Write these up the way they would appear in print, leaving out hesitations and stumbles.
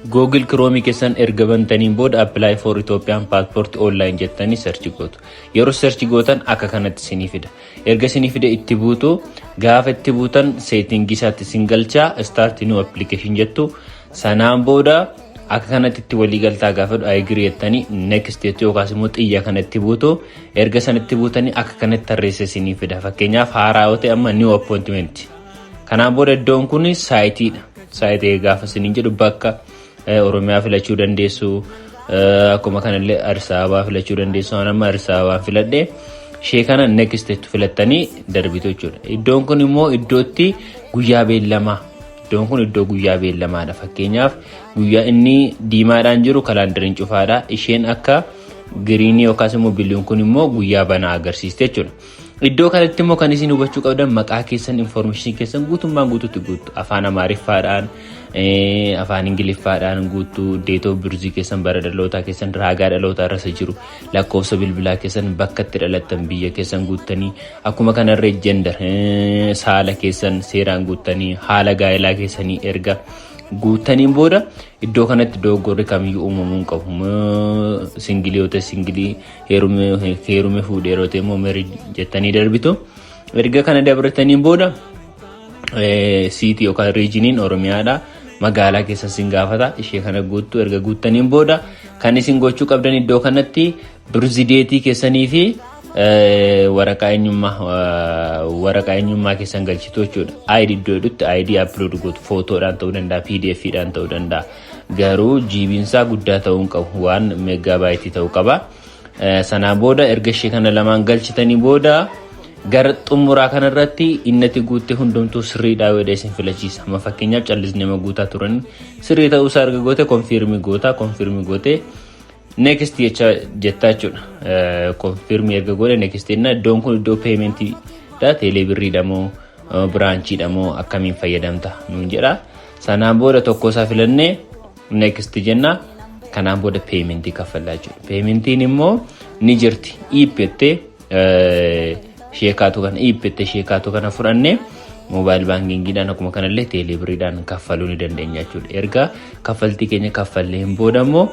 Google Chrome keessan erga bantaniin booda apply for Ethiopian passport online jettanii search gootu. Yeroo search gootan akka kanatti isinii fida. Erga isinii fida itti buutu gaafa itti buutan setting isaatti isin galchaa start new application jettu. Sanaan booda akka kanatti itti walii galtaa gaafa agree jettanii next jettu yookaas immoo xiyya kanatti buutu. Erga sanatti buutanii akka kanatti tarreessa isinii fida. Fakkeenyaaf haaraa yoo ta'e amma new appointment. Kanaan booda iddoon kun saayitiidha. Saayitii gaafa isin jedhu bakka Oromiyaa filachuu dandeessu akkuma kanallee Addis Ababa filachuu dandeessu amma Addis Ababa filadhe shee kana next jettu filattanii darbitu jechuudha. Iddoon kun immoo iddootti guyyaa beellamaa. Iddoon kun iddoo guyyaa beellamaadha. Fakkeenyaaf guyyaa inni diimaadhaan jiru kalaandariin cufaadha. Isheen akka giriinii yookaas immoo biliyoon kun immoo guyyaa banaa agarsiiste jechuudha. Iddoo kanatti immoo kan isin hubachuu qabdan maqaa keessan information keessan guutummaan guutuutti guutu afaan Amaariffaadhaan afaan Ingiliffaadhaan guutu date of birth keessan bara dhalootaa keessan raagaa dhalootaa irra jiru lakkoofsa bilbilaa keessan bakka itti dhalattan biyya keessan guuttanii akkuma kanarree gender saala keessan seeraan guuttanii haala gaa'elaa keessanii erga guuttaniin booda iddoo kanatti dogoggorri kamiyyuu uumamuu hin qabu. Singilii yoo ta'e singilii heerume fuudhee yeroo ta'e immoo marriage jettanii darbitu. Erga kana dabartaniin booda city yookaan regioniin Oromiyaadha. Magaalaa keessa isin gaafata. Ishee kana guuttu erga guuttaniin booda kan isin gochuu qabdan iddoo kanatti birzideetii keessanii fi waraqaa eenyummaa keessan galchitu jechuudha. ID iddoo jedhutti ID upload gootu footoodhaan ta'uu danda'a PDF'dhaan ta'uu danda'a. Garuu jiibinsaa guddaa ta'uu hin qabu waan meegaabaaytii ta'uu qaba. Sanaan booda erga ishee kana lamaan galchitanii booda gara xumuraa kanarratti innati guutte hundumtuu sirriidhaa wedha isin filachiisa. Amma fakkeenyaaf callisni nama guutaa turan sirrii ta'uu isaa erga goote confirm goote next jettaa jechuudha. Confirm erga goone next jenna iddoon kun iddoo payment dha teeleebirriidha moo biraanchiidha moo akkamiin fayyadamta nuun jedha. Sanaan booda tokko isaa filannee next jenna. Kanaan booda payment kaffalaa jechuudha. Paymentiin immoo ni jirti. Iippettee sheekaatu kana fudhannee mobile bankingiidhaan akkuma kanallee teeleebirriidhaan kaffaluu ni dandeenya jechuudha. Erga kaffaltii keenya kaffalleen booda immoo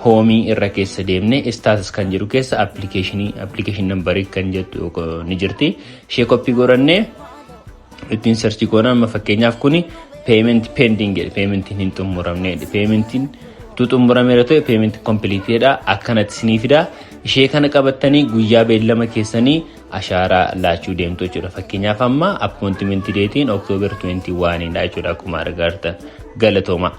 hoomii irra keessa deemne status kan jedhu keessa application number kan jettu ni jirti. Ishee koppii godhannee ittiin search goonaan amma fakkeenyaaf kuni payment pending jedhe paymentiin hin xumuramne paymentiin xumurameera ta'e payment completed akkanatti isinii fida. Ishee kana qabattanii guyyaa beellama keessanii ashaaraa laachuu deemtu jechuudha. Fakkeenyaaf amma appointment datein October 21 dha jechuudha akkuma argartan. Galatooma.